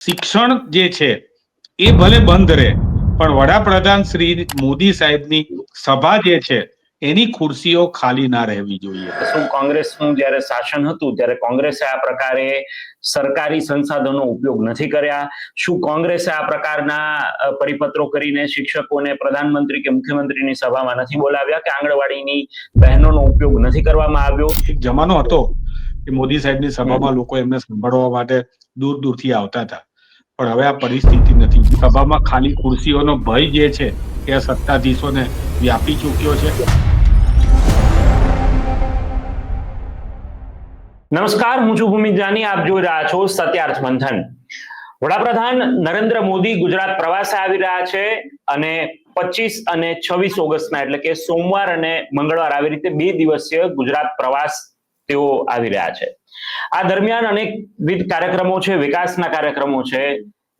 શિક્ષણ જે છે એ ભલે બંધ રહે, પણ વડાપ્રધાન શ્રી મોદી સાહેબની સભા જે છે એની ખુરશીઓ ખાલી ના રહેવી જોઈએ. શું કોંગ્રેસનું જ્યારે શાસન હતું ત્યારે કોંગ્રેસે આ પ્રકારે સરકારી સંસાધનો ઉપયોગ નથી કર્યા? શું કોંગ્રેસે આ પ્રકારના પરિપત્રો કરીને શિક્ષકોને પ્રધાનમંત્રી કે મુખ્યમંત્રીની સભામાં નથી બોલાવ્યા કે આંગણવાડીની બહેનોનો ઉપયોગ નથી કરવામાં આવ્યો? એક જમાનો હતો કે મોદી સાહેબની સભામાં લોકો એમને સાંભળવા માટે દૂર દૂરથી આવતા હતા, પણ હવે આ પરિસ્થિતિ નથી. સભામાં ખાલી ખુરશીઓનો ભય જે છે એ સત્તાધીશોને વ્યાપી ચૂક્યો છે. નમસ્કાર, હું છું ભૂમિત જાની. આપ જોઈ રહ્યા છો સત્યાર્થ મંથન. વડાપ્રધાન નરેન્દ્ર મોદી ગુજરાત પ્રવાસે આવી રહ્યા છે અને 25 અને 26 ઓગસ્ટના એટલે કે સોમવાર અને મંગળવાર આવી રીતે 2 દિવસીય ગુજરાત પ્રવાસ તેઓ આવી રહ્યા છે. આ દરમિયાન અનેકવિધ કાર્યક્રમો છે, વિકાસના કાર્યક્રમો છે,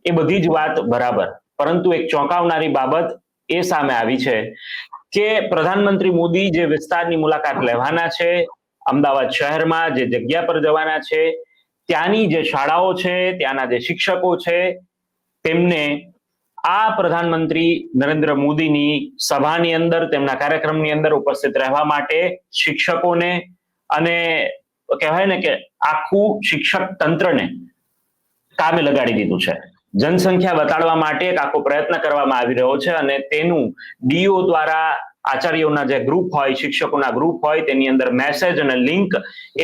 એ બધી જ વાત બરાબર, પરંતુ એક ચોંકાવનારી બાબત એ સામે આવી છે કે પ્રધાનમંત્રી મોદી જે વિસ્તારની મુલાકાત લેવાના છે, અમદાવાદ શહેરમાં જે જગ્યા પર જવાના છે, ત્યાંની જે શાળાઓ છે, ત્યાંના જે શિક્ષકો છે, તેમને આ પ્રધાનમંત્રી નરેન્દ્ર મોદીની સભાની અંદર, તેમના કાર્યક્રમની અંદર ઉપસ્થિત રહેવા માટે શિક્ષકોને અને કહેવાય ને કે આખું શિક્ષક તંત્રને કામે લગાડી દીધું છે. જનસંખ્યા બતાડવા માટે એક આખો પ્રયત્ન કરવામાં આવી રહ્યો છે અને તેનું ડીઓ દ્વારા આચાર્યોના જે ગ્રુપ હોય, શિક્ષકોના ગ્રુપ હોય, તેની અંદર મેસેજ અને લિંક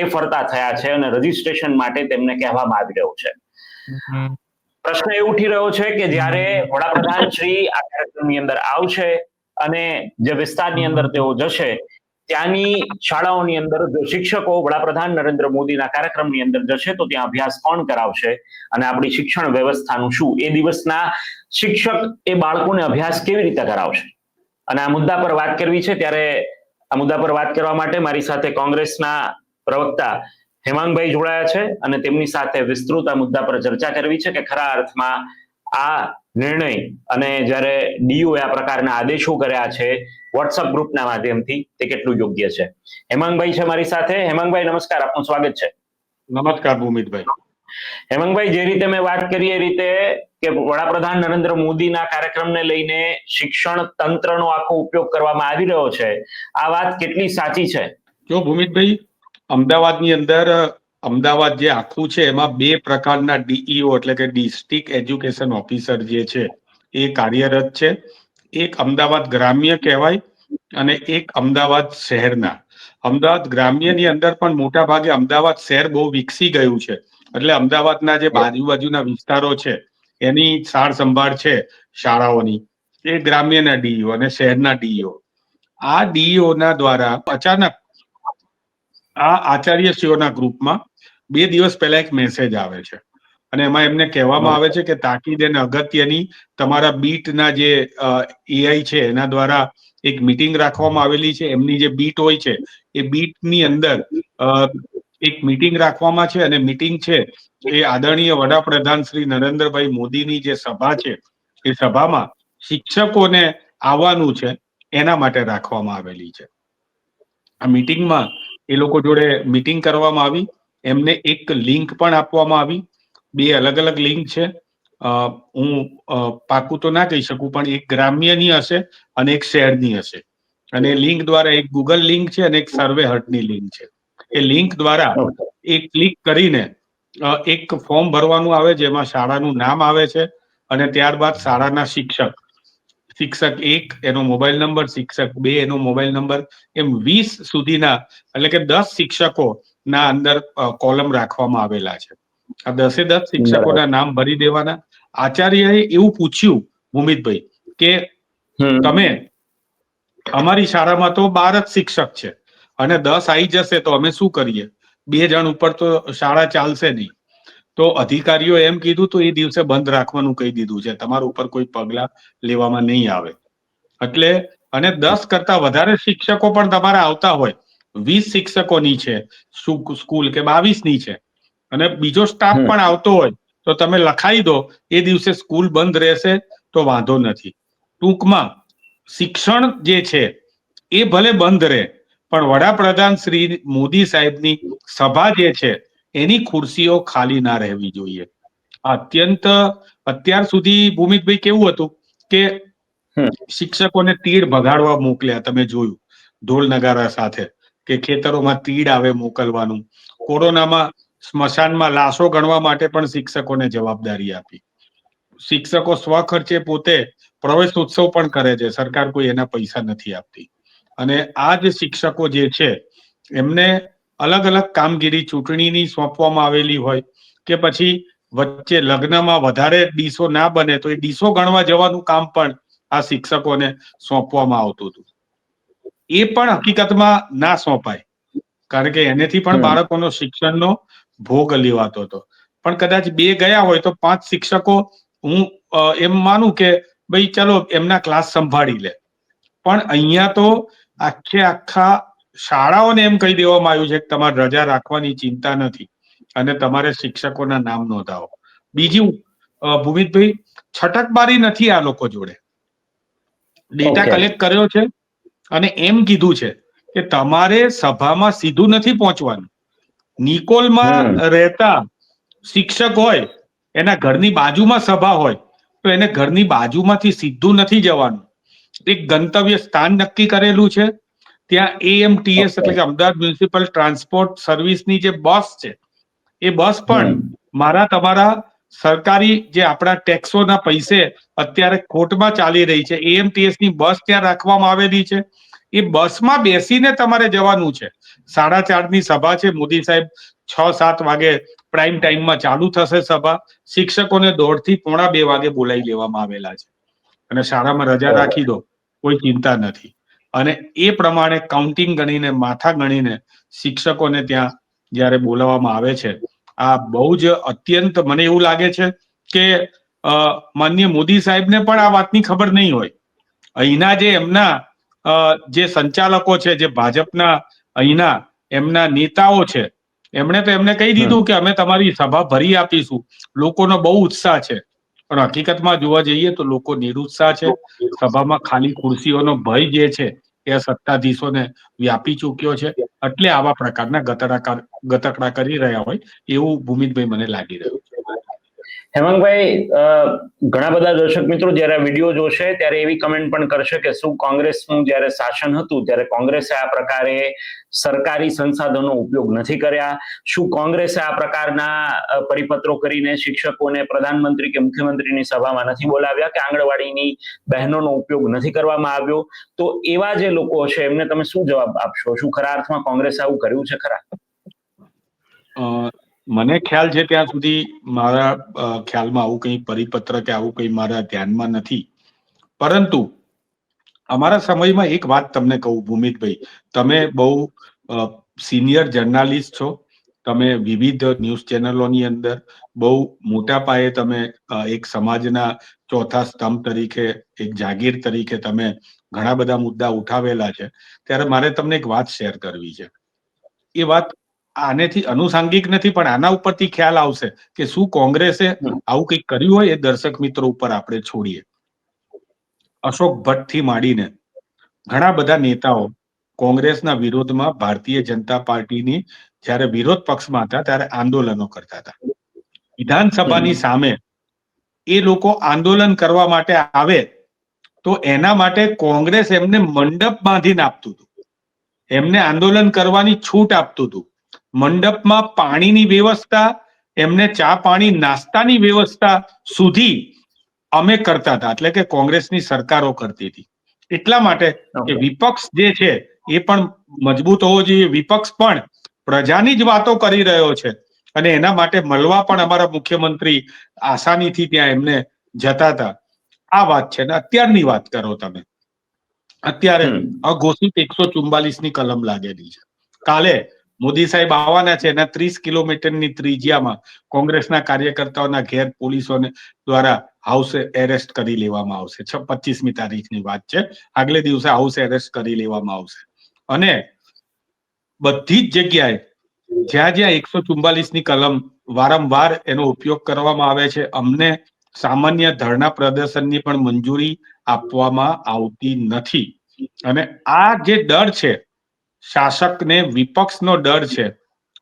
એ ફરતા થયા છે અને રજીસ્ટ્રેશન માટે તેમને કહેવામાં આવી રહ્યું છે. પ્રશ્ન એ ઉઠી રહ્યો છે કે જ્યારે વડાપ્રધાન શ્રી આ કાર્યક્રમની અંદર આવશે અને જે વિસ્તારની અંદર તેઓ જશે, ત્યાંની શાળાઓની અંદર જો શિક્ષકો વડાપ્રધાન નરેન્દ્ર મોદીના કાર્યક્રમની અંદર જશે તો ત્યાં અભ્યાસ કોણ કરાવશે અને આપણી શિક્ષણ વ્યવસ્થાનું શું? એ દિવસના શિક્ષક એ બાળકોને અભ્યાસ કેવી રીતે કરાવશે? અને આ મુદ્દા પર વાત કરવી છે, ત્યારે આ મુદ્દા પર વાત કરવા માટે મારી સાથે કોંગ્રેસના પ્રવક્તા હેમાંગભાઈ જોડાયા છે અને તેમની સાથે વિસ્તૃત આ મુદ્દા પર ચર્ચા કરવી છે કે ખરા અર્થમાં આ નિર્ણય અને જ્યારે ડીઓએ આ પ્રકારના આદેશો કર્યા છે વોટ્સઅપ ગ્રુપના માધ્યમથી, તે કેટલું યોગ્ય છે. હેમાંગભાઈ છે મારી સાથે. હેમાંગભાઈ નમસ્કાર, આપનું સ્વાગત છે. નમસ્કાર ભૂમિતભાઈ. હેમાંગભાઈ, જે રીતે મેં વાત કરી એ રીતે કે વડાપ્રધાન નરેન્દ્ર મોદીના કાર્યક્રમને લઈને શિક્ષણ તંત્રનો આખો ઉપયોગ કરવામાં આવી રહ્યો છે, આ વાત કેટલી સાચી છે? જો ભૂમિતભાઈ, અમદાવાદની અંદર અમદાવાદ જે આખું છે એમાં 2 પ્રકારના ડીઈઓ એટલે કે ડિસ્ટ્રિક્ટ એજ્યુકેશન ઓફિસર જે છે એ કાર્યરત છે. એક અમદાવાદ ગ્રામ્ય કહેવાય અને એક અમદાવાદ શહેરના. અમદાવાદ ગ્રામ્યની અંદર પણ મોટા ભાગે અમદાવાદ શહેર બહુ વિકસી ગયું છે, એટલે અમદાવાદના જે આજુબાજુના વિસ્તારો છે એની સાર સંભાળ છે શાળાઓની, એ ગ્રામ્યના ડીઈઓ અને શહેરના ડીઈઓ. આ ડીઈઓ ના દ્વારા અચાનક આ આચાર્યશ્રીઓના ગ્રુપમાં 2 દિવસ પહેલા એક મેસેજ આવે છે અને એમાં એમને કહેવામાં આવે છે કે તાકીદ અને અગત્યની તમારા બીટના જે એઆઈ છે એના દ્વારા એક મીટિંગ રાખવામાં આવેલી છે. એમની જે બીટ હોય છે એ બીટની અંદર એક મીટિંગ રાખવામાં છે અને મીટિંગ છે એ આદરણીય વડાપ્રધાન શ્રી નરેન્દ્રભાઈ મોદીની જે સભા છે એ સભામાં શિક્ષકોને આવવાનું છે એના માટે રાખવામાં આવેલી છે. આ મીટિંગમાં એ લોકો જોડે મીટિંગ કરવામાં આવી. એમને એક લિંક પણ આપવામાં આવી. 2 અલગ અલગ લિંક છે. હું પાકું તો ના કહી શકું, પણ એક ગ્રામ્યની હશે અને એક શહેરની હશે. અને લિંક દ્વારા એક ગૂગલ લિંક છે અને એક સર્વે હટની લિંક છે. એ લિંક દ્વારા એ ક્લિક કરીને એક ફોર્મ ભરવાનું આવે જેમાં શાળાનું નામ આવે છે અને ત્યારબાદ શાળાના શિક્ષક 1 એનો મોબાઈલ નંબર, શિક્ષક 2 એનો મોબાઈલ નંબર, એમ 20 સુધીના એટલે કે 10 શિક્ષકો ના અંદર કોલમ રાખવામાં આવેલા છે. આ 10 શિક્ષકોના નામ ભરી દેવાના. આચાર્યએ એવું પૂછ્યું ભૂમિતભાઈ કે તમે અમારી શાળામાં તો 12 જ શિક્ષક છે અને 10 આવી જશે તો અમે શું કરીએ? 2 જણ ઉપર તો શાળા ચાલશે નહીં. તો અધિકારીઓ એમ કીધું તો એ દિવસે બંધ રાખવાનું કહી દીધું છે, તમારા ઉપર કોઈ પગલા લેવામાં નહીં આવે. એટલે અને 10 કરતા વધારે શિક્ષકો પણ તમારા આવતા હોય, 20 શિક્ષકોની છે સ્કૂલ કે 22ની છે અને બીજો સ્ટાફ પણ આવતો હોય તો તમે લખાઈ દો, એ દિવસે સ્કૂલ બંધ રહેશે તો વાંધો નથી. ટૂંકમાં શિક્ષણ જે છે એ ભલે બંધ રહે, પણ વડાપ્રધાન શ્રી મોદી સાહેબની સભા જે છે એની ખુરશીઓ ખાલી ના રહેવી જોઈએ. અત્યાર સુધી ભૂમિતભાઈ કેવું હતું કે શિક્ષકોને તીડ ભગાડવા મોકલ્યા, તમે જોયું ઢોલ નગારા સાથે, કે ખેતરોમાં તીડ આવે મોકલવાનું. કોરોનામાં સ્મશાનમાં લાશો ગણવા માટે પણ શિક્ષકોને જવાબદારી આપી. શિક્ષકો સ્વખર્ચે પોતે પ્રવેશ ઉત્સવ પણ કરે છે, સરકાર કોઈ એના પૈસા નથી આપતી. અને આ જે શિક્ષકો જે છે એમને અલગ અલગ કામગીરી ચૂંટણીની સોંપવામાં આવેલી હોય, કે પછી વચ્ચે લગ્નમાં વધારે ડીશો ના બને તો એ ડીશો ગણવા જવાનું કામ પણ આ શિક્ષકોને સોંપવામાં આવતું હતું. એ પણ હકીકતમાં ના સોંપાય, કારણ કે એનેથી પણ બાળકોનો શિક્ષણનો ભોગ લેવાતો હતો. પણ કદાચ 2 ગયા હોય તો 5 શિક્ષકો હું એમ માનું કે ભાઈ ચલો એમના ક્લાસ સંભાળી લે. પણ અહીંયા તો આખા શાળાઓને એમ કહી દેવામાં આવ્યું છે કે તમારે રજા રાખવાની ચિંતા નથી અને તમારે શિક્ષકોના નામ નોંધાવો. બીજું ભૂમિતભાઈ, છટકબારી નથી આ લોકો જોડે. ડેટા કલેક્ટ કર્યો છે અને એમ કીધું છે કે તમારે સભામાં સીધું નથી પહોંચવાનું. નિકોલમાં રહેતા શિક્ષક હોય, એના ઘરની બાજુમાં સભા હોય તો એને ઘરની બાજુમાંથી સીધું નથી જવાનું. એક ગંતવ્ય સ્થાન નક્કી કરેલું છે. ત્યાં AMTS એટલે કે અમદાવાદ મ્યુનિસિપલ ટ્રાન્સપોર્ટ સર્વિસની જે બસ છે, એ બસ પણ મારા તમારા સરકારી જે આપણા ટેક્સોના પૈસે અત્યારે ખોટમાં ચાલી રહી છે, AMTS ની બસ ત્યાં રાખવામાં આવેલી છે. એ બસમાં બેસીને તમારે જવાનું છે. 4:30 ની સભા છે. મોદી સાહેબ 6-7 વાગે પ્રાઇમ ટાઈમમાં ચાલુ થશે સભા. શિક્ષકોને 1:30 થી 1:45 વાગે બોલાવી લેવામાં આવેલા છે. અને શાળામાં રજા રાખી દો, કોઈ ચિંતા નથી. અને એ પ્રમાણે કાઉન્ટિંગ ગણીને, માથા ગણીને શિક્ષકોને ત્યાં જયારે બોલાવવામાં આવે છે, આ બહુ જ અત્યંત મને એવું લાગે છે કે માનનીય મોદી સાહેબને પણ આ વાતની ખબર નહીં હોય. અહીંના જે એમના જે સંચાલકો છે, જે ભાજપના અહીંના એમના નેતાઓ છે, એમણે તો એમને કહી દીધું કે અમે તમારી સભા ભરી આપીશું, લોકોનો બહુ ઉત્સાહ છે. પણ હકીકતમાં જોવા જઈએ તો લોકો નિરુત્સાહ છે. સભામાં ખાલી ખુરશીઓનો ભય જે છે એ સત્તાધીશોને વ્યાપી ચૂક્યો છે. એટલે આવા પ્રકારના ગતકડા કરી રહ્યા હોય એવું ભૂમિતભાઈ મને લાગી રહ્યું છે. હેમંતભાઈ, ઘણા બધા દર્શક મિત્રો જયારે વિડીયો જોશે ત્યારે એવી કમેન્ટ પણ કરશે કે શું કોંગ્રેસનું જયારે શાસન હતું ત્યારે કોંગ્રેસે આ પ્રકારે સરકારી સંસાધનો ઉપયોગ નથી કર્યા? શું કોંગ્રેસે આ પ્રકારના પરિપત્રો કરીને શિક્ષકોને પ્રધાનમંત્રી કે મુખ્યમંત્રીની સભામાં નથી બોલાવ્યા, કે આંગણવાડીની બહેનોનો ઉપયોગ નથી કરવામાં આવ્યો? તો એવા જે લોકો છે એમને તમે શું જવાબ આપશો? શું ખરા અર્થમાં કોંગ્રેસે આવું કર્યું છે ખરા? મને ખ્યાલ છે ત્યાં સુધી મારા ખ્યાલમાં આવું કંઈ પરિપત્ર કે આવું કંઈ મારા ધ્યાનમાં નથી. પરંતુ અમારા સમયમાં એક વાત તમને કહું ભૂમિતભાઈ, તમે બહુ સિનિયર જર્નાલિસ્ટ છો, તમે વિવિધ ન્યૂઝ ચેનલોની અંદર બહુ મોટા પાયે તમે એક સમાજના ચોથા સ્તંભ તરીકે, એક જાગીર તરીકે તમે ઘણા બધા મુદ્દા ઉઠાવેલા છે. ત્યારે મારે તમને એક વાત શેર કરવી છે. એ વાત આનેથી અનુસાંગિક નથી, પણ આના ઉપરથી ખ્યાલ આવશે કે શું કોંગ્રેસે આવું કંઈક કર્યું હોય. એ દર્શક મિત્રો ઉપર આપણે છોડીએ. અશોક ભટ્ટ થી માંડીને ઘણા બધા નેતાઓ કોંગ્રેસના વિરોધમાં ભારતીય જનતા પાર્ટીની જ્યારે વિરોધ પક્ષમાં હતા ત્યારે આંદોલનો કરતા હતા. વિધાનસભાની સામે એ લોકો આંદોલન કરવા માટે આવે તો એના માટે કોંગ્રેસ એમને મંડપ બાંધીને આપતું હતું, એમને આંદોલન કરવાની છૂટ આપતું હતું. મંડપમાં પાણીની વ્યવસ્થા, એમને ચા પાણી નાસ્તાની વ્યવસ્થા સુધી અમે કરતા હતા, એટલે કે કોંગ્રેસની સરકારો કરતી હતી. એટલા માટે કે વિપક્ષ જે છે એ પણ મજબૂત હોવો જોઈએ. વિપક્ષ પણ પ્રજાની જ વાતો કરી રહ્યો છે અને એના માટે મળવા પણ અમારા મુખ્યમંત્રી આસાનીથી ત્યાં એમને જતા હતા. આ વાત છે. ને અત્યારની વાત કરો તમે, અત્યારે અઘોષિત 144 ની કલમ લાગેલી છે. કાલે મોદી સાહેબ આવવાના છે, એના 30 કિલોમીટરની ત્રિજ્યામાં કોંગ્રેસના કાર્યકર્તાઓના ઘેર પોલીસોને દ્વારા હાઉસ એરેસ્ટ કરી લેવામાં આવશે. 25મી તારીખની વાત છે. આગલે દિવસે હાઉસ એરેસ્ટ કરી લેવામાં આવશે. અને બધી જ જગ્યાએ જ્યાં જ્યાં 144ની કલમ વારંવાર એનો ઉપયોગ કરવામાં આવે છે, અમને સામાન્ય ધરણા પ્રદર્શનની પણ મંજૂરી આપવામાં આવતી નથી. અને આ જે ડર છે, શાસકને વિપક્ષનો ડર છે,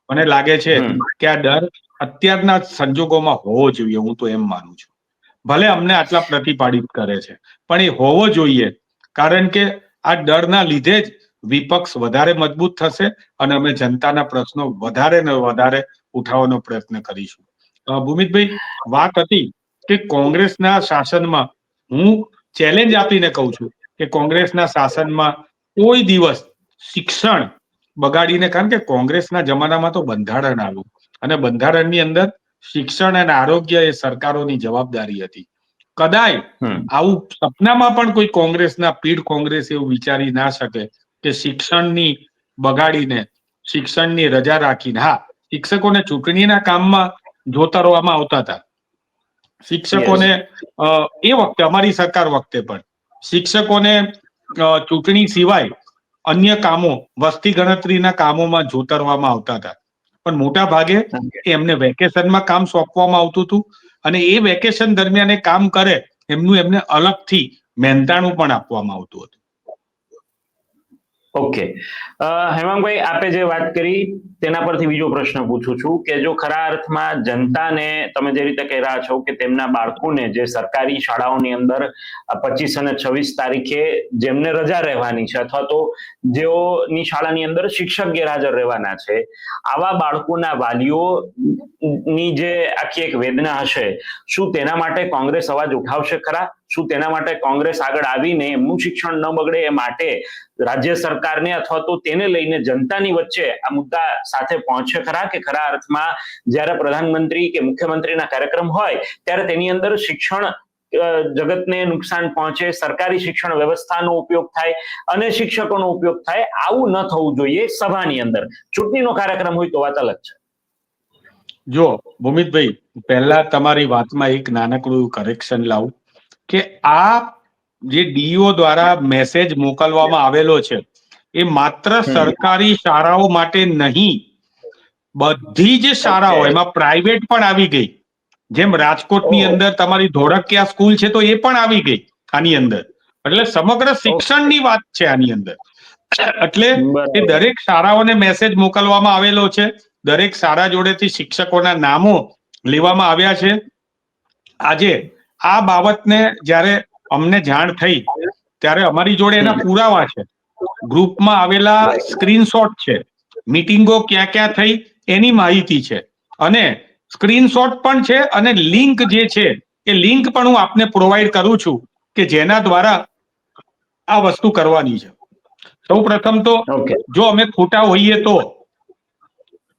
મને લાગે છે કે આ ડર અત્યારના સંજોગોમાં હોવો જોઈએ, હું તો એમ માનું છું. ભલે અમને આટલા પ્રતિપાદિત કરે છે, પણ એ હોવો જોઈએ, કારણ કે આ ડરના લીધે જ વિપક્ષ વધારે મજબૂત થશે અને અમે જનતાના પ્રશ્નો વધારે ને વધારે ઉઠાવવાનો પ્રયત્ન કરીશું. ભૂમિતભાઈ, વાત હતી કે કોંગ્રેસના શાસનમાં, હું ચેલેન્જ આપીને કહું છું કે કોંગ્રેસના શાસનમાં કોઈ દિવસ શિક્ષણ બગાડીને, કારણ કે કોંગ્રેસના જમાનામાં તો બંધારણ આવ્યું અને બંધારણની અંદર શિક્ષણ અને આરોગ્ય એ સરકારોની જવાબદારી હતી. કદાચ આવું સપનામાં પણ કોઈ કોંગ્રેસના પીઢ કોંગ્રેસ એવું વિચારી ના શકે કે શિક્ષણની બગાડીને, શિક્ષણની રજા રાખીને, હા, શિક્ષકોને ચૂંટણીના કામમાં જોતરવામાં આવતા હતા. શિક્ષકોને એ વખતે, અમારી સરકાર વખતે પણ શિક્ષકોને ચૂંટણી સિવાય અન્ય કામો, વસ્તી ગણતરીના કામોમાં જોતરવામાં આવતા હતા. પણ મોટા ભાગે એમને વેકેશનમાં કામ સોંપવામાં આવતું હતું અને એ વેકેશન દરમિયાન એ કામ કરે એમનું એમને અલગથી મહેનતાણું પણ આપવામાં આવતું હતું. ઓકે, હેમાંગભાઈ, આપે જે વાત કરી તેના પરથી બીજો પ્રશ્ન પૂછું છું કે જો ખરા અર્થમાં જનતાને તમે જે રીતે કહી રહ્યા છો કે તેમના બાળકોને જે સરકારી શાળાઓની અંદર 25 અને 26 તારીખે જેમને રજા રહેવાની છે અથવા તો જેઓની શાળાની અંદર શિક્ષક ગેરહાજર રહેવાના છે, આવા બાળકોના વાલીઓની જે આખી એક વેદના હશે, શું તેના માટે કોંગ્રેસ અવાજ ઉઠાવશે ખરા? શું તેના માટે કોંગ્રેસ આગળ આવીને એમનું શિક્ષણ ન બગડે એ માટે રાજ્ય સરકારને અથવા તો તેને લઈને જનતાની વચ્ચે આ મુદ્દા સાથે પહોંચે ખરા? કે ખરા અર્થમાં જ્યારે પ્રધાનમંત્રી કે મુખ્યમંત્રીના કાર્યક્રમ હોય ત્યારે તેની અંદર શિક્ષણ જગતને નુકસાન પહોંચે, સરકારી શિક્ષણ વ્યવસ્થાનો ઉપયોગ થાય અને શિક્ષકોનો ઉપયોગ થાય, આવું ન થવું જોઈએ સભાની અંદર. ચૂંટણીનો કાર્યક્રમ હોય તો વાત અલગ છે. જો ભૂમિતભાઈ, પહેલા તમારી વાતમાં એક નાનકડું કરેક્શન લાવું કે આ જે ડીઓ દ્વારા મેસેજ મોકલવામાં આવેલો છે એ માત્ર સરકારી શાળાઓ માટે નહીં, બધી જ શાળાઓ, એમાં પ્રાઇવેટ પણ આવી ગઈ. જેમ રાજકોટની અંદર તમારી ધોળકિયા સ્કૂલ છે તો એ પણ આવી ગઈ આની અંદર. એટલે સમગ્ર શિક્ષણની વાત છે આની અંદર. એટલે એ દરેક શાળાઓને મેસેજ મોકલવામાં આવેલો છે. દરેક શાળા જોડેથી શિક્ષકોના નામો લેવામાં આવ્યા છે. આજે આ બાબતને જ્યારે અમને જાણ થઈ ત્યારે અમારી જોડે એના પુરાવા છે, ગ્રુપમાં આવેલા સ્ક્રીનશોટ છે, મીટિંગો ક્યાં ક્યાં થઈ એની માહિતી છે, અને સ્ક્રીનશોટ પણ છે અને લિંક જે છે એ લિંક પણ હું આપને પ્રોવાઈડ કરું છું કે જેના દ્વારા આ વસ્તુ કરવાની છે. સૌ પ્રથમ તો જો અમે ખોટા હોઈએ તો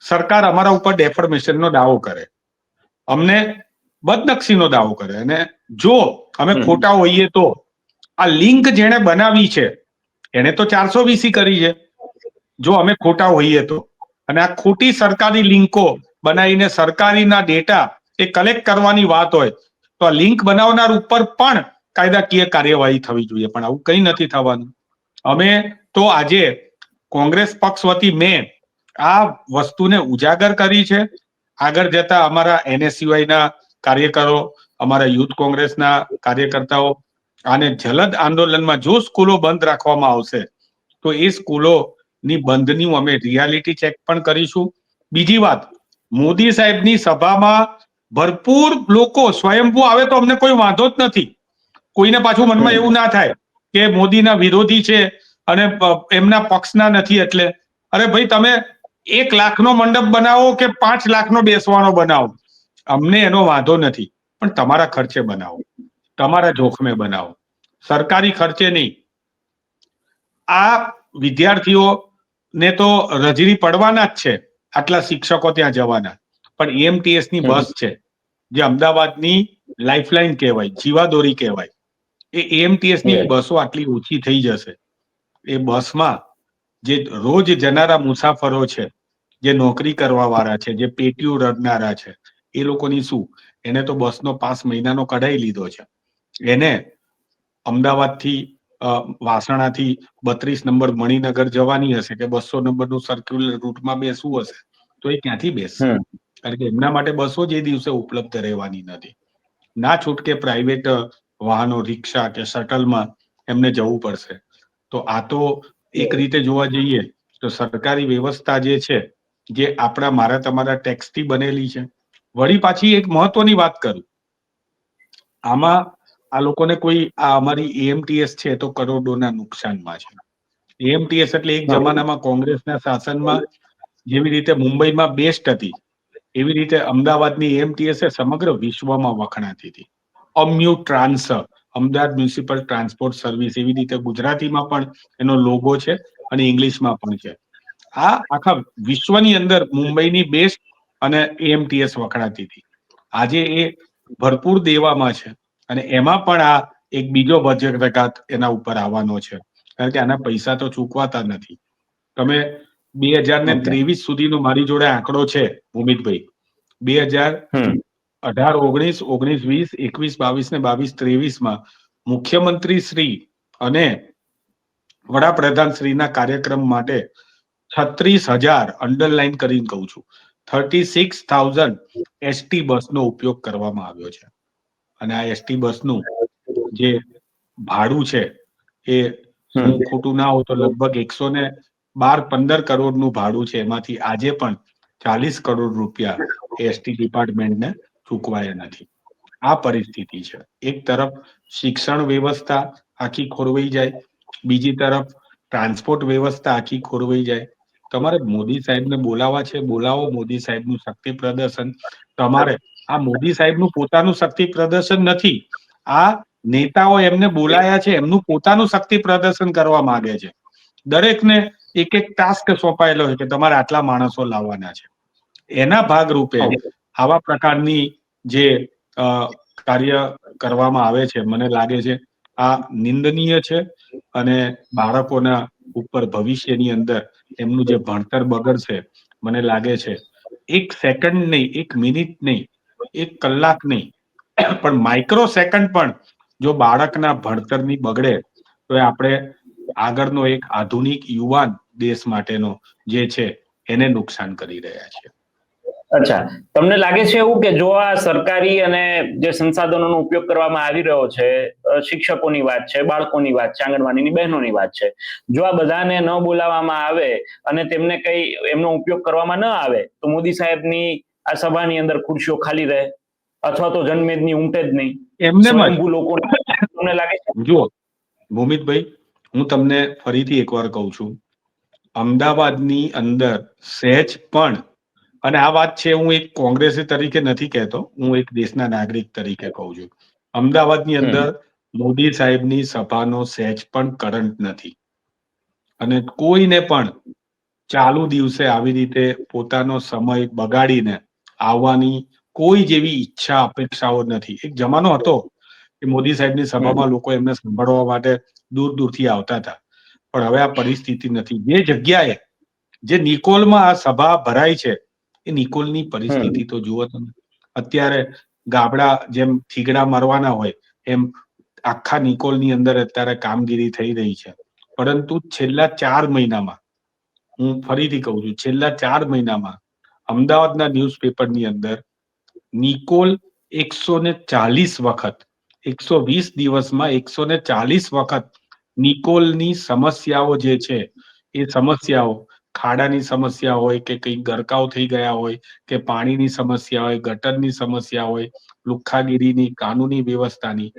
સરકાર અમારા ઉપર ડેફર્મેશનનો દાવો કરે, અમને બદનક્ષીનો દાવો કરે, અને જો અમે ખોટા હોઈએ તો આ લિંક જેણે બનાવી છે એને તો 420 કરી છે. જો અમે ખોટા હોઈએ તો, અને આ ખોટી સરકારી લિંકો બનાવીને સરકારીના ડેટા એ કલેક્ટ કરવાની વાત હોય તો આ લિંક બનાવનાર ઉપર પણ કાયદાકીય કાર્યવાહી થવી જોઈએ, પણ આવું કંઈ નથી થવાનું. અમે તો આજે કોંગ્રેસ પક્ષ વતી મેં આ વસ્તુને ઉજાગર કરી છે. આગળ જતા અમારા NSUI ના કાર્યકરો, અમારા યુથ કોંગ્રેસના કાર્યકર્તાઓ આને જલદ આંદોલનમાં, જો સ્કૂલો બંધ રાખવામાં આવશે તો એ સ્કૂલોની બંધની અમે રિયાલિટી ચેક પણ કરીશું. બીજી વાત, મોદી સાહેબની સભામાં ભરપૂર લોકો સ્વયંભૂ આવે તો અમને કોઈ વાંધો જ નથી. કોઈને પાછું મનમાં એવું ના થાય કે મોદીના વિરોધી છે અને એમના પક્ષના નથી. એટલે અરે ભાઈ, તમે 1 લાખનો મંડપ બનાવો કે 5 લાખનો બેસવાનો બનાવો, અમને એનો વાંધો નથી, પણ તમારા ખર્ચે બનાવો, તમારા જોખમે બનાવો, સરકારી ખર્ચે નહીં. આ વિદ્યાર્થીઓને તો રજડી પડવાના જ છે, આટલા શિક્ષકો ત્યાં જવાના, પણ EMTS ની બસ છે જે અમદાવાદની લાઇફલાઇન કહેવાય, જીવાદોરી કહેવાય, એ EMTS ની બસો આટલી ઓછી થઈ જશે. એ બસમાં જે રોજ જનારા મુસાફરો છે, જે નોકરી કરવા વાળા છે, જે પેટીઓ રડનારા છે, એ લોકોની શું? એને તો બસનો પાસ મહિનાનો કઢાઈ લીધો છે. એને અમદાવાદથી વાસણાથી 32 નંબર મણિનગર જવાની હશે કે 200 નંબરનું સર્ક્યુલર રૂટમાં બેસવું હશે તો એ ક્યાંથી બેસશે? કારણ કે એમના માટે બસો જ એ દિવસે ઉપલબ્ધ રહેવાની નથી. ના છૂટકે પ્રાઇવેટ વાહનો, રિક્ષા કે શટલમાં એમને જવું પડશે. તો આ તો એક રીતે જોવા જઈએ તો સરકારી વ્યવસ્થા જે છે, જે મારા તમારા ટેક્સથી બનેલી છે, વળી પાછી એક મહત્વની વાત કરું, આમાં આ લોકોને કોઈ આ અમારી એએમટીએસ છે તો કરોડોના નુકસાનમાં છે. એએમટીએસ એટલે એક જમાનામાં કોંગ્રેસના શાસનમાં જેવી રીતે મુંબઈમાં બેસ્ટ હતી, એવી રીતે અમદાવાદની એએમટીએસ સમગ્ર વિશ્વમાં વખણાતી હતી. અમ્યુ ટ્રાન્સ, અમદાવાદ મ્યુનિસિપલ ટ્રાન્સપોર્ટ સર્વિસ, એવી રીતે ગુજરાતીમાં પણ એનો લોગો છે અને ઇંગ્લિશમાં પણ છે. આ આખા વિશ્વની અંદર મુંબઈની બેસ્ટ અને એએમટીએસ વખણાતી હતી. આજે એ ભરપૂર દેવામાં છે અને એમાં પણ આ એક બીજો વજ્રઘાત એના ઉપર આવવાનો છે, કારણ કે આના પૈસા તો ચૂકવાતા નથી. તમે 2023 સુધીનો મારી જોડે આંકડો છે ભૂમિતભાઈ, 2018, 19, 19, 20, 21, 22 ને 22, 23માં મુખ્યમંત્રી શ્રી અને વડાપ્રધાન શ્રીના કાર્યક્રમ માટે 36,000, અંડરલાઈન કરીને કહું છું, 36,000 એસટી બસનો ઉપયોગ કરવામાં આવ્યો છે. અને આ એસટી બસનું જે ભાડું છે એ, હું ખોટું ના હોઉં તો લગભગ 112-15 કરોડનું ભાડું છે. એમાંથી આજે પણ 40 કરોડ રૂપિયા એસટી ડિપાર્ટમેન્ટને ચૂકવાયા નથી. આ પરિસ્થિતિ છે. એક તરફ શિક્ષણ વ્યવસ્થા આખી ખોરવાઈ જાય, બીજી તરફ ટ્રાન્સપોર્ટ વ્યવસ્થા આખી ખોરવાઈ જાય. તમારે મોદી સાહેબને બોલાવવા છે, બોલાવો મોદી સાહેબનું શક્તિ પ્રદર્શન. તમારે આ મોદી સાહેબનું પોતાનું શક્તિ પ્રદર્શન નથી, આ નેતાઓ એમને બોલાયા છે એમનું પોતાનું શક્તિ પ્રદર્શન કરવા માંગે છે. દરેકને એક એક ટાસ્ક સોંપાયેલો છે કે તમારે આટલા માણસો લાવવાના છે. એના ભાગરૂપે આવા પ્રકારની જે કાર્ય કરવામાં આવે છે, મને લાગે છે આ નિંદનીય છે અને બાળકોના ઉપર ભવિષ્યની અંદર એમનું જે ભણતર બગડશે, મને લાગે છે 1 સેકન્ડ નહીં, 1 મિનિટ નહીં, 1 કલાક નહીં, પણ માઇક્રો સેકન્ડ પણ જો બાળકના ભણતરની બગડે તો આપણે આગળનો એક આધુનિક યુવાન દેશ માટેનો જે છે એને નુકસાન કરી રહ્યા છીએ. અચ્છા, તમને લાગે છે એવું કે જો આ સરકારી અને જે સંસાધનોનો ઉપયોગ કરવામાં આવી રહ્યો છે, શિક્ષકોની વાત છે, બાળકોની વાત છે, આંગણવાડીની બહેનોની વાત છે, જો આ બધાને ન બોલાવવામાં આવે અને તેમને કઈ એમનો ઉપયોગ કરવામાં ન આવે તો મોદી સાહેબની આ સભાની અંદર ખુરશીઓ ખાલી રહે અથવા તો જનમેદની ઉમટે જ નહીં, એમને સ્વયંભૂ લોકો. તમને લાગે છે? જુઓ ભૂમિતભાઈ, હું તમને ફરીથી એકવાર કહું છું, અમદાવાદની અંદર સહેજ પણ, અને આ વાત છે હું એક કોંગ્રેસી તરીકે નથી કહેતો, હું એક દેશના નાગરિક તરીકે કહું છું, અમદાવાદની અંદર મોદી સાહેબની સભાનો સહેજ પણ કરંટ નથી. અને કોઈને પણ ચાલુ દિવસે આવી રીતે પોતાનો સમય બગાડીને આવવાની કોઈ જેવી ઈચ્છા અપેક્ષાઓ નથી. એક જમાનો હતો કે મોદી સાહેબની સભામાં લોકો એમને સાંભળવા માટે દૂર દૂરથી આવતા હતા, પણ હવે આ પરિસ્થિતિ નથી. જે જગ્યાએ, જે નિકોલમાં આ સભા ભરાય છે, એ નિકોલની પરિસ્થિતિ તો જુઓ તમે. અત્યારે ગાબડા જેમ થીગડા મરવાના હોય એમ આખા નિકોલની અંદર અત્યારે કામગીરી થઈ રહી છે. પરંતુ છેલ્લા 4 મહિનામાં, હું ફરીથી કહું છું, છેલ્લા 4 મહિનામાં અમદાવાદના ન્યૂઝપેપરની અંદર નિકોલ 140 વખત, 120 દિવસમાં 140 વખત નિકોલની સમસ્યાઓ જે છે એ સમસ્યાઓ, ખાડાની સમસ્યા હોય કે કંઈ ગરકાવ થઈ ગયા હોય કે પાણીની સમસ્યા હોય, ગટરની સમસ્યા હોય, લુખ્ખાગીરીની, કાનૂની વ્યવસ્થાની,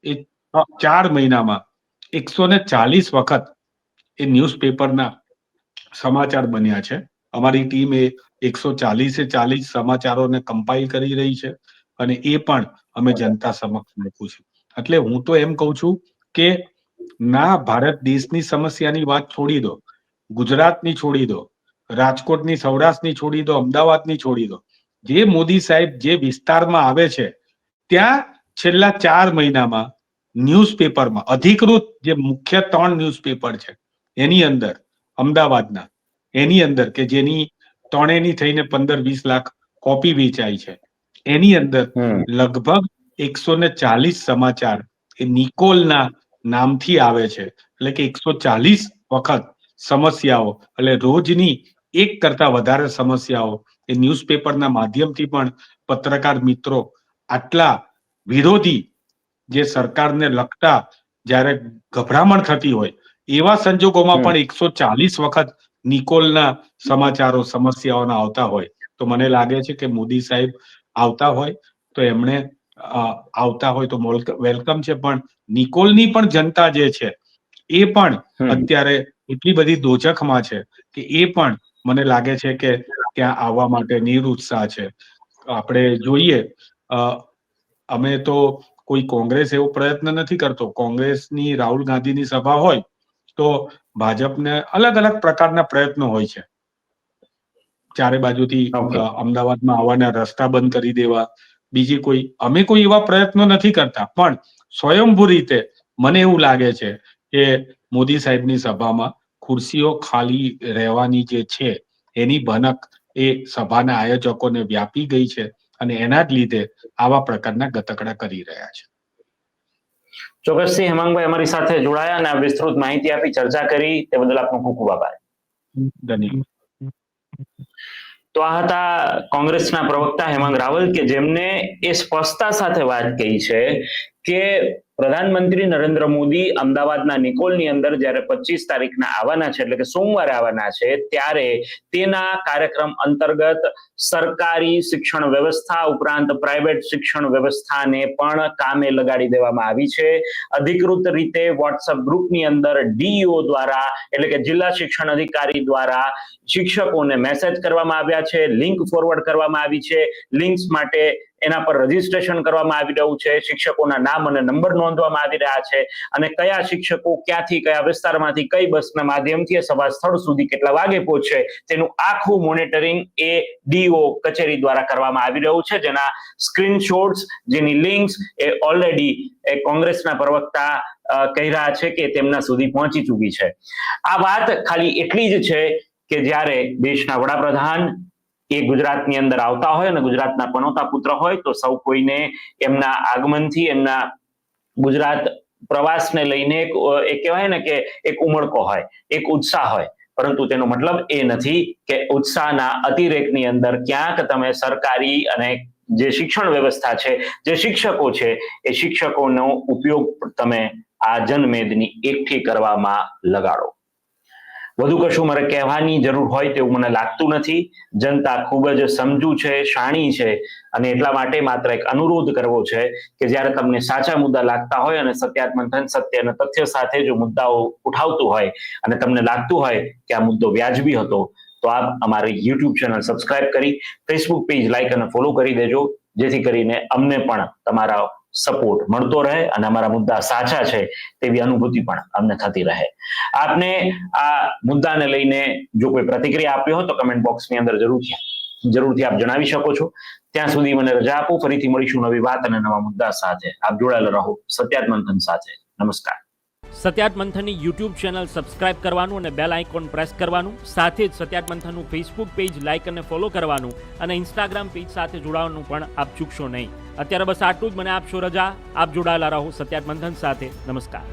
એ 4 મહિનામાં 140 વખત એ ન્યૂઝપેપરના સમાચાર બન્યા છે. અમારી ટીમ એ 140 સમાચારોને કમ્પાઇલ કરી રહી છે અને એ પણ અમે જનતા સમક્ષ મૂકું છું. એટલે હું તો એમ કહું છું કે ના, ભારત દેશની સમસ્યાની વાત છોડી દો, ગુજરાતની છોડી દો, રાજકોટની, સૌરાષ્ટ્રની છોડી દો, અમદાવાદની છોડી દો, જે મોદી સાહેબ જે વિસ્તારમાં આવે છે ત્યાં છેલ્લા 4 મહિનામાં ન્યૂઝપેપરમાં અધિકૃત જે મુખ્ય 3 ન્યૂઝપેપર છે એની અંદર, અમદાવાદના, એની અંદર કે જેની ત્રણેયની થઈને 15-20 લાખ કોપી વેચાય છે, એની અંદર લગભગ 140 સમાચાર એ નિકોલના નામથી આવે છે. એટલે કે 140 વખત સમસ્યાઓ, એટલે રોજની 1 કરતા વધારે સમસ્યાઓ એ ન્યૂઝપેપરના માધ્યમથી પણ પત્રકાર મિત્રો આટલા વિરોધી, જે સરકારને લગતા જ્યારે ગભરામણ થતી હોય એવા સંજોગોમાં પણ 140 વખત નિકોલના સમાચારો, સમસ્યાઓના આવતા હોય તો મને લાગે છે કે મોદી સાહેબ આવતા હોય તો એમણે આવતા હોય તો વેલકમ છે, પણ નિકોલની પણ જનતા જે છે એ પણ અત્યારે એટલી બધી દોચકમાં છે કે એ પણ મને લાગે છે કે ત્યાં આવવા માટે નિરુત્સાહ છે. આપણે જોઈએ, અમે તો કોઈ કોંગ્રેસ એવો પ્રયત્ન નથી કરતો. કોંગ્રેસની રાહુલ ગાંધીની સભા હોય તો ભાજપને અલગ અલગ પ્રકારના પ્રયત્નો હોય છે. ચારે બાજુથી અમદાવાદમાં આવવાના રસ્તા બંધ કરી દેવા, બીજી અમે કોઈ એવા પ્રયત્નો નથી કરતા. પણ સ્વયંભૂ રીતે મને એવું લાગે છે કે મોદી સાહેબની સભામાં ખુરશીઓ ખાલી રહેવાની જે છે એની ભનક એ સભાના આયોજકોને વ્યાપી ગઈ છે, અને એના જ લીધે આવા પ્રકારના ગતકડા કરી રહ્યા છે. ચોક્કસથી હેમાંગભાઈ અમારી સાથે જોડાયા અને વિસ્તૃત માહિતી આપી, ચર્ચા કરી, તે બદલ આપનો ખૂબ ખૂબ આભાર. ધન્યવાદ. તો આ હતા કોંગ્રેસના પ્રવક્તા હેમાંગ રાવલ, કે જેમને એ સ્પષ્ટતા સાથે વાત કહી છે કે પ્રધાનમંત્રી નરેન્દ્ર મોદી અમદાવાદના નિકોલની અંદર જ્યારે 25 તારીખના આવવાના છે, એટલે કે સોમવારે આવવાના છે, ત્યારે તેના કાર્યક્રમ અંતર્ગત સરકારી શિક્ષણ વ્યવસ્થા ઉપરાંત પ્રાઇવેટ શિક્ષણ વ્યવસ્થાને પણ કામે લગાડી દેવામાં આવી છે. અધિકૃત રીતે વોટ્સએપ ગ્રુપની અંદર ડીઈઓ દ્વારા, એટલે કે જિલ્લા શિક્ષણ અધિકારી દ્વારા શિક્ષકોને મેસેજ કરવામાં આવ્યા છે, લિંક ફોરવર્ડ કરવામાં આવી છે. લિંક્સ માટે એના પર રજીસ્ટ્રેશન કરવામાં આવી રહ્યું છે, શિક્ષકોના નામ અને નંબર નોંધવામાં આવી રહ્યા છે, અને કયા શિક્ષકો ક્યાંથી કયા વિસ્તારમાંથી કઈ બસના માધ્યમથી સભા સ્થળ સુધી કેટલા વાગે પહોંચે તેનું આખું મોનિટરિંગ એ ડીઓ કચેરી દ્વારા કરવામાં આવી રહ્યું છે, જેના સ્ક્રીનશોટ્સ, જેની લિંક્સ એ ઓલરેડી કોંગ્રેસના પ્રવક્તા કહી રહ્યા છે કે તેમના સુધી પહોંચી ચૂકી છે. આ વાત ખાલી એટલી જ છે કે જ્યારે દેશના વડાપ્રધાન એ ગુજરાતની અંદર આવતા હોય અને ગુજરાતના પનોતા પુત્ર હોય તો સૌ કોઈને એમના આગમનથી, એમના ગુજરાત પ્રવાસને લઈને એક કહેવાય ને કે એક ઉમળકો હોય, એક ઉત્સાહ હોય. પરંતુ તેનો મતલબ એ નથી કે ઉત્સાહના અતિરેકની અંદર ક્યાંક તમે સરકારી અને જે શિક્ષણ વ્યવસ્થા છે, જે શિક્ષકો છે, એ શિક્ષકોનો ઉપયોગ તમે આ જનમેદની એકઠી કરવામાં લગાડો. વધુ કશું મારે કહેવાની જરૂર હોય તેવું મને લાગતું નથી. જનતા ખૂબ જ સમજુ છે, શાણી છે, અને એટલા માટે માત્ર એક અનુરોધ કરવો છે કે જ્યારે તમને સાચા મુદ્દા લાગતા હોય અને સત્યાત્મંથન, સત્ય અને તથ્ય સાથે જો મુદ્દાઓ ઉઠાવતું હોય અને તમને લાગતું હોય કે આ મુદ્દો વ્યાજબી હતો, તો આપ અમારી યુટ્યુબ ચેનલ સબસ્ક્રાઇબ કરી, ફેસબુક પેજ લાઈક અને ફોલો કરી દેજો, જેથી કરીને અમને પણ તમારા સપોર્ટ મળતો રહે અને અમારા મુદ્દા સાચા છે તેવી અનુભૂતિ પણ અમને થતી રહે. આપને આ મુદ્દાને લઈને જો કોઈ પ્રતિક્રિયા આપી હોય તો કમેન્ટ બોક્સની અંદર જરૂરથી આપ જણાવી શકો છો. ત્યાં સુધી મને રજા આપો. ફરીથી મળીશું નવી વાત અને નવા મુદ્દા સાથે. આપ જોડાયેલા રહો સત્યાત મંથન સાથે. નમસ્કાર. સત્યાત મંથનની યુટ્યુબ ચેનલ સબસ્ક્રાઇબ કરવાનું અને બેલ આઇકોન પ્રેસ કરવાનું, સાથે જ સત્યાત મંથનનું ફેસબુક પેજ લાઇક અને ફોલો કરવાનું અને ઇન્સ્ટાગ્રામ પેજ સાથે જોડાવાનું પણ આપ ચૂકશો નહીં. અત્યારે બસ આટલું જ. મને આપશો રજા. આપ જોડાયેલા રહો સત્યાત મંથન સાથે. નમસ્કાર.